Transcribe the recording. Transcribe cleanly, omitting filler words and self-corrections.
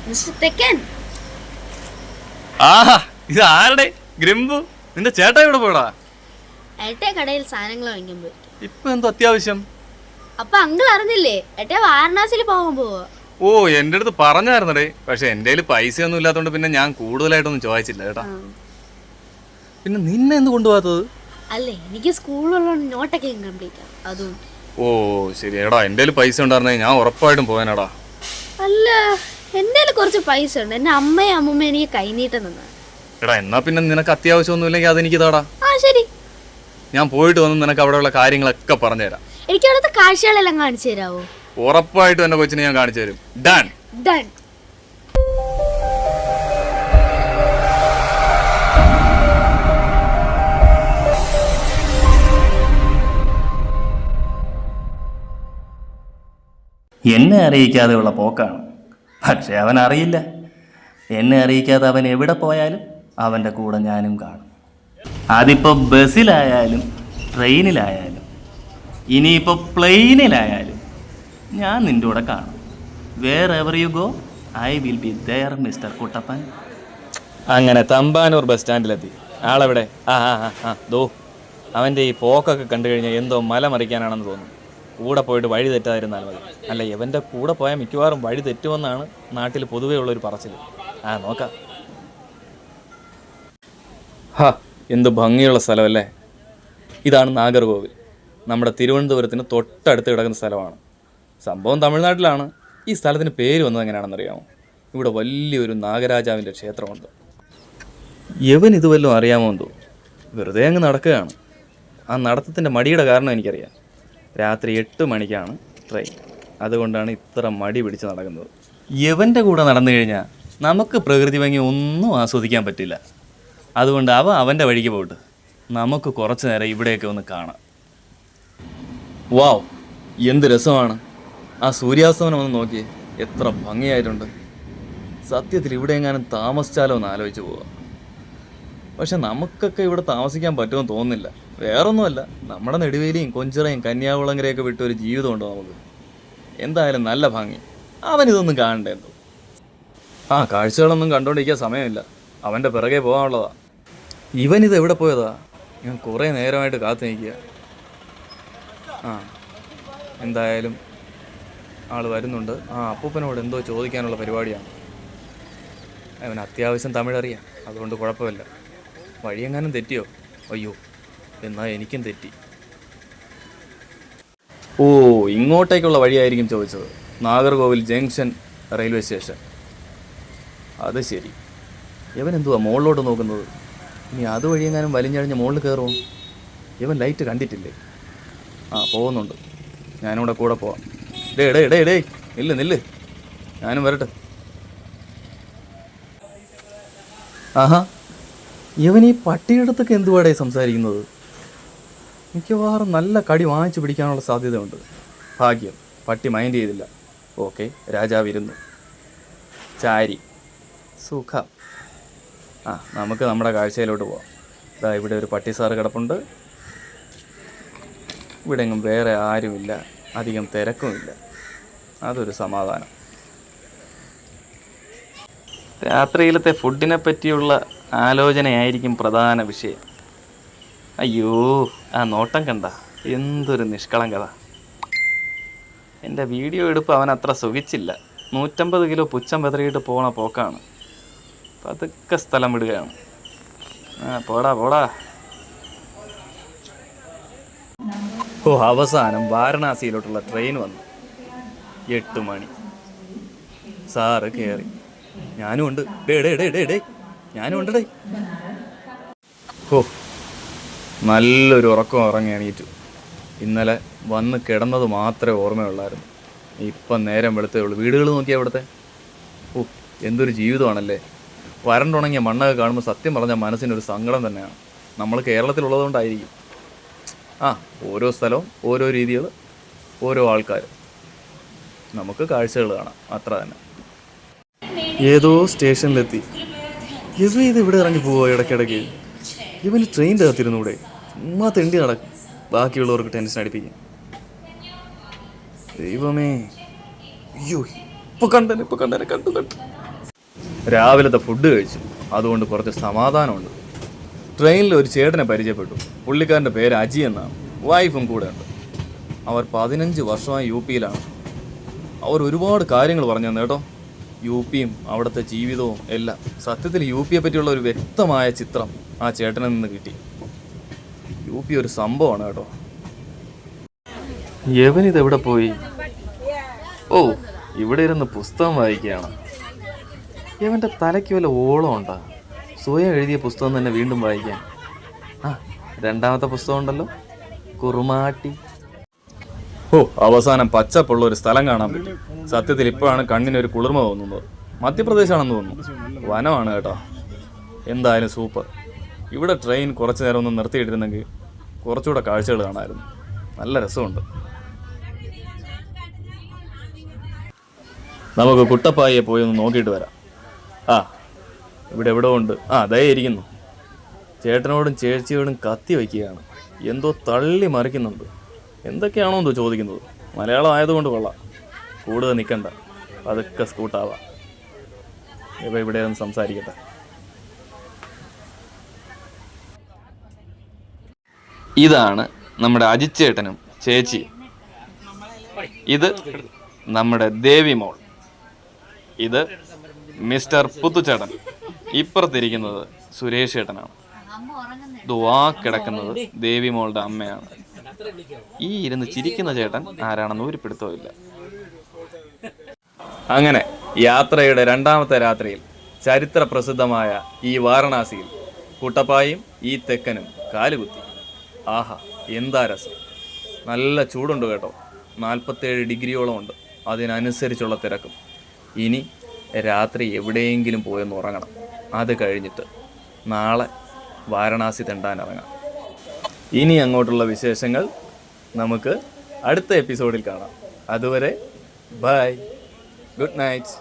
Mister തെക്കൻ. ആഹാ, ഇത് ആരുടെ ഗ്രംബു? നിന്റെ ചേട്ടാ ഇവിടെ പോടാ? ഏട്ടേ കടയിൽ സാധനങ്ങൾ വാങ്ങിക്കാൻ പോയി. ഇപ്പൊ എന്തോ അത്യാവശ്യം? അപ്പൊ അങ്കിൾ അറിഞ്ഞില്ലേ? ഏട്ടേ വാരണാസിയിൽ പോകാൻ പോവാ. ഓ, എന്റെ അടുത്ത് പറഞ്ഞായിരുന്നടേ. പക്ഷെ എന്റെ കയ്യിൽ പൈസ ഒന്നും ഇല്ലാത്തോണ്ട് പിന്നെ ഞാൻ കൂടുതലായിട്ടൊന്നും ചോദിച്ചില്ല കേട്ടാ. പിന്നെ നിന്നെ എന്ത് കൊണ്ടുപോകാത്തത്? അല്ലേ, എനിക്ക് സ്കൂളിലുള്ള നോട്ടൊക്കെ കംപ്ലീറ്റ് ആണ്, അതുകൊണ്ട്. ഓ ശരി എടാ, എന്റെ കയ്യിൽ പൈസ ഉണ്ടായിരുന്നേ ഞാൻ ഉറപ്പായിട്ടും പോയാനടാ. അല്ല, എന്റെ കുറച്ച് പൈസ ഉണ്ട്. എന്റെ അമ്മയും അമ്മൂമ്മ എനിക്ക് കൈനീട്ടം തന്നാ. എടാ, എന്നാ പിന്നെ നിനക്ക് അത്യാവശ്യം ഒന്നും ഇല്ലെങ്കിൽ അതെനിക്ക് താടാ. ആ ശരി, ഞാൻ പോയിട്ട് വന്ന് നിനക്ക് അവിടെയുള്ള കാര്യങ്ങളൊക്കെ പറഞ്ഞുതരാം. എനിക്ക് അവിടുത്തെ കാഴ്ചകളെല്ലാം കാണിച്ചു തരാവോ? ഉറപ്പായിട്ടും എന്റെ കൊച്ചിനെ ഞാൻ കാണിച്ചു തരും. Done done. എന്നെ അറിയിക്കാതെയുള്ള പോക്കാണ്. പക്ഷെ അവൻ അറിയില്ല. എന്നെ അറിയിക്കാതെ അവൻ എവിടെ പോയാലും അവൻ്റെ കൂടെ ഞാനും കാണും. അതിപ്പോൾ ബസ്സിലായാലും ട്രെയിനിലായാലും ഇനിയിപ്പോൾ പ്ലെയിനിലായാലും ഞാൻ നിൻ്റെ കൂടെ കാണും. Wherever you go I will be there mister Kuttappan. അങ്ങനെ തമ്പാനൂർ ബസ് സ്റ്റാൻഡിലെത്തി. ആളെവിടെ? ദോ അവൻ്റെ ഈ പോക്കൊക്കെ കണ്ടു കഴിഞ്ഞാൽ എന്തോ മല മറിക്കാനാണെന്ന് തോന്നുന്നു. കൂടെ പോയിട്ട് വഴി തെറ്റാതിരുന്നാൽ മതി. അല്ല, ഇവൻ്റെ കൂടെ പോയാൽ മിക്കവാറും വഴി തെറ്റുമെന്നാണ് നാട്ടിൽ പൊതുവേ ഉള്ളൊരു പറച്ചിൽ. നോക്കാം. എന്ത് ഭംഗിയുള്ള സ്ഥലമല്ലേ. ഇതാണ് നാഗർകോവിൽ. നമ്മുടെ തിരുവനന്തപുരത്തിന് തൊട്ടടുത്ത് കിടക്കുന്ന സ്ഥലമാണ്. സംഭവം തമിഴ്നാട്ടിലാണ്. ഈ സ്ഥലത്തിന് പേര് വന്നത് എങ്ങനെയാണെന്നറിയാമോ? ഇവിടെ വലിയൊരു നാഗരാജാവിൻ്റെ ക്ഷേത്രമുണ്ട്. യവൻ ഇത് വല്ലതും അറിയാമോ എന്തോ. വെറുതെ അങ്ങ് നടക്കുകയാണ്. ആ നടത്തത്തിൻ്റെ മടിയുടെ കാരണം എനിക്കറിയാം. രാത്രി 8 മണിക്കാണ് ട്രെയിൻ. അതുകൊണ്ടാണ് ഇത്ര മടി പിടിച്ച് നടക്കുന്നത്. യവൻ്റെ കൂടെ നടന്നു കഴിഞ്ഞാൽ നമുക്ക് പ്രകൃതി ഭംഗി ഒന്നും ആസ്വദിക്കാൻ പറ്റില്ല. അതുകൊണ്ട് അവൻ്റെ വഴിക്ക് പോയിട്ട് നമുക്ക് കുറച്ച് നേരം ഇവിടെയൊക്കെ ഒന്ന് കാണാം. വാവ്, എന്ത് രസമാണ്. ആ സൂര്യാസ്തമനം ഒന്ന് നോക്കിയേ, എത്ര ഭംഗിയായിട്ടുണ്ട്. സത്യത്തിൽ ഇവിടെ എങ്ങാനും താമസിച്ചാലോ എന്ന് ആലോചിച്ച് പോവാം. പക്ഷെ നമുക്കൊക്കെ ഇവിടെ താമസിക്കാൻ പറ്റുമെന്ന് തോന്നുന്നില്ല. വേറൊന്നുമല്ല, നമ്മുടെ നെടുവേലിയും കൊഞ്ചിറയും കന്യാകുളങ്ങരയൊക്കെ വിട്ട ഒരു ജീവിതമുണ്ടോ നമുക്ക്? എന്തായാലും നല്ല ഭംഗി. അവനിതൊന്നും കാണണ്ടേ എന്തോ. കാഴ്ചകളൊന്നും കണ്ടുകൊണ്ടിരിക്കാൻ സമയമില്ല. അവൻ്റെ പിറകെ പോകാനുള്ളതാ. ഇവനിത് എവിടെ പോയതാ? ഞാൻ കുറേ നേരമായിട്ട് കാത്തു നിൽക്കുക. എന്തായാലും ആൾ വരുന്നുണ്ട്. അപ്പൂപ്പനോട് എന്തോ ചോദിക്കാനുള്ള പരിപാടിയാണ്. അവൻ അത്യാവശ്യം തമിഴ് അറിയാം, അതുകൊണ്ട് കുഴപ്പമില്ല. വഴിയെങ്ങാനും തെറ്റിയോ? അയ്യോ, എന്നാൽ എനിക്കും തെറ്റി. ഇങ്ങോട്ടേക്കുള്ള വഴിയായിരിക്കും ചോദിച്ചത്. Nagercoil junction railway station. അത് ശരി. ഇവൻ എന്തുവാ മുകളിലോട്ട് നോക്കുന്നത്? ഇനി അതുവഴിയെങ്ങാനും വലിഞ്ഞഴിഞ്ഞ് മുകളിൽ കയറുമോ? ഇവൻ ലൈറ്റ് കണ്ടിട്ടില്ലേ? പോകുന്നുണ്ട്. ഞാനിവിടെ കൂടെ പോവാം. ഡേ നില്ല്, ഞാനും വരട്ടെ. ഇവൻ ഈ പട്ടിയെടുത്തൊക്കെ എന്തുവാടേ സംസാരിക്കുന്നത്? മിക്കവാറും നല്ല കടി വാങ്ങിച്ചു പിടിക്കാനുള്ള സാധ്യതയുണ്ട്. ഭാഗ്യം, പട്ടി മൈൻഡ് ചെയ്തില്ല. ഓക്കെ, രാജാവിരുന്നു. ചാരി സുഖം. നമുക്ക് നമ്മുടെ കാഴ്ചയിലോട്ട് പോവാം. ഇവിടെ ഒരു പട്ടി സാറ് കിടപ്പുണ്ട്. ഇവിടെ എങ്ങും വേറെ ആരുമില്ല, അധികം തിരക്കുമില്ല. അതൊരു സമാധാനം. രാത്രിയിലത്തെ ഫുഡിനെ പറ്റിയുള്ള ആലോചനയായിരിക്കും പ്രധാന വിഷയം. അയ്യോ, ആ നോട്ടം കണ്ട, എന്തൊരു നിഷ്കളങ്കത. എൻ്റെ വീഡിയോ എടുപ്പ് അവൻ അത്ര സുഖിച്ചില്ല. 150 കിലോ പുച്ഛം വെതറിയിട്ട് പോണ പോക്കാണ്. പതുക്കെ സ്ഥലം വിടുകയാണ്. പോടാ. അവസാനം വാരണാസിയിലോട്ടുള്ള ട്രെയിൻ വന്നു. 8 മണി. സാറ് കയറി. ഞാനും ഉണ്ട്. ഞാനും ഉണ്ട്. നല്ലൊരു ഉറക്കം ഉറങ്ങി എണീറ്റു. ഇന്നലെ വന്ന് കിടന്നത് മാത്രമേ ഓർമ്മയുള്ളായിരുന്നു. ഇപ്പം നേരം വെളുത്തേ ഉള്ളൂ. വീടുകൾ നോക്കിയാൽ ഇവിടുത്തെ എന്തൊരു ജീവിതമാണല്ലേ. വരണ്ടുണങ്ങിയ മണ്ണൊക്കെ കാണുമ്പോൾ സത്യം പറഞ്ഞാൽ മനസ്സിനൊരു സങ്കടം തന്നെയാണ്. നമ്മൾ കേരളത്തിലുള്ളതുകൊണ്ടായിരിക്കും. ഓരോ സ്ഥലവും ഓരോ രീതികൾ, ഓരോ ആൾക്കാർ. നമുക്ക് കാഴ്ചകൾ കാണാം, അത്ര തന്നെ. ഏതോ സ്റ്റേഷനിലെത്തി. ഇത് ഇവിടെ ഇറങ്ങി പോവോ ഇടയ്ക്കിടയ്ക്ക്? ഇവന് ട്രെയിനിൻ്റെ അകത്തിരുന്നൂടെ? ചുമ്മാ തെണ്ടി നടക്കും, ബാക്കിയുള്ളവർക്ക് ടെൻഷൻ അടിപ്പിക്കും. ദൈവമേ, അയ്യോ, ഇപ്പൊ കണ്ടു. രാവിലത്തെ ഫുഡ് കഴിച്ചു, അതുകൊണ്ട് കുറച്ച് സമാധാനമുണ്ട്. ട്രെയിനിൽ ഒരു ചേട്ടനെ പരിചയപ്പെട്ടു. പുള്ളിക്കാരൻ്റെ പേര് അജി എന്നാണ്. വൈഫും കൂടെ ഉണ്ട്. അവർ 15 വർഷമായി UP-യിലാണ്. അവർ ഒരുപാട് കാര്യങ്ങൾ പറഞ്ഞു തന്നെ കേട്ടോ. UP-യും അവിടുത്തെ ജീവിതവും എല്ലാം. സത്യത്തിൽ UP-യെ പറ്റിയുള്ള ഒരു വ്യക്തമായ ചിത്രം ആ ചേട്ടനിൽ നിന്ന് കിട്ടി. UP ഒരു സംഭവമാണ് കേട്ടോ. യവനിതെവിടെ പോയി? ഓ, ഇവിടെ ഇരുന്ന് പുസ്തകം വായിക്കുകയാണ്. യവൻ്റെ തലയ്ക്ക് വല്ല ഓളം ഉണ്ടാ? സ്വയം എഴുതിയ പുസ്തകം തന്നെ വീണ്ടും വായിക്കാൻ. ആ, രണ്ടാമത്തെ പുസ്തകം ഉണ്ടല്ലോ, കുറുമാട്ടി. ഓ, അവസാനം പച്ചപ്പുള്ള ഒരു സ്ഥലം കാണാൻ പറ്റി. സത്യത്തിൽ ഇപ്പോഴാണ് കണ്ണിനൊരു കുളിർമ തോന്നുന്നത്. മധ്യപ്രദേശാണെന്ന് തോന്നുന്നു. വനമാണ് കേട്ടോ. എന്തായാലും സൂപ്പർ. ഇവിടെ ട്രെയിൻ കുറച്ച് നേരം ഒന്ന് നിർത്തിയിട്ടിരുന്നെങ്കിൽ കുറച്ചുകൂടെ കാഴ്ചകൾ കാണാമായിരുന്നു. നല്ല രസമുണ്ട്. നമുക്ക് കുട്ടപ്പായിയെ പോയി ഒന്ന് നോക്കിയിട്ട് വരാം. ആ, ഇവിടെ എവിടെ ഉണ്ട്? ആ, ദയ ഇരിക്കുന്നു. ചേട്ടനോടും ചേച്ചിയോടും കത്തി വയ്ക്കുകയാണ്. എന്തോ തള്ളി മറിക്കുന്നുണ്ട്. എന്തൊക്കെയാണോ എന്തോ ചോദിക്കുന്നത്. മലയാളം ആയതുകൊണ്ട് കൊള്ളാം. കൂടുതൽ നിൽക്കണ്ട, അതൊക്കെ സ്കൂട്ടാവാം. ഇവിടെ ഒന്ന് സംസാരിക്കട്ടെ. ഇതാണ് നമ്മുടെ അജിച്ചേട്ടനും ചേച്ചിയും. ഇത് നമ്മുടെ ദേവി മോൾ. ഇത് മിസ്റ്റർ പുത്തുച്ചേട്ടൻ. ഇപ്പുറത്തിരിക്കുന്നത് സുരേഷ് ചേട്ടനാണ്. ദുവാ കിടക്കുന്നത് ദേവി മോളുടെ അമ്മയാണ്. ഈ ഇരുന്ന് ചിരിക്കുന്ന ചേട്ടൻ ആരാണെന്ന് ഒരു പിടുത്തവുമില്ല. അങ്ങനെ യാത്രയുടെ രണ്ടാമത്തെ രാത്രിയിൽ ചരിത്ര പ്രസിദ്ധമായ ഈ വാരണാസിയിൽ കുട്ടപ്പായും ഈ തെക്കനും കാലുകുത്തി. ആഹാ, എന്താ രസം! നല്ല ചൂടുണ്ട് കേട്ടോ. 47 ഡിഗ്രിയോളം ഉണ്ട്. അതിനനുസരിച്ചുള്ള തിരക്കും. ഇനി രാത്രി എവിടെയെങ്കിലും പോയെന്ന് ഉറങ്ങണം. അത് കഴിഞ്ഞിട്ട് നാളെ വാരണാസി തെണ്ടാനിറങ്ങാം. ഇനി അങ്ങോട്ടുള്ള വിശേഷങ്ങൾ നമുക്ക് അടുത്ത എപ്പിസോഡിൽ കാണാം. അതുവരെ ബൈ, ഗുഡ് നൈറ്റ്.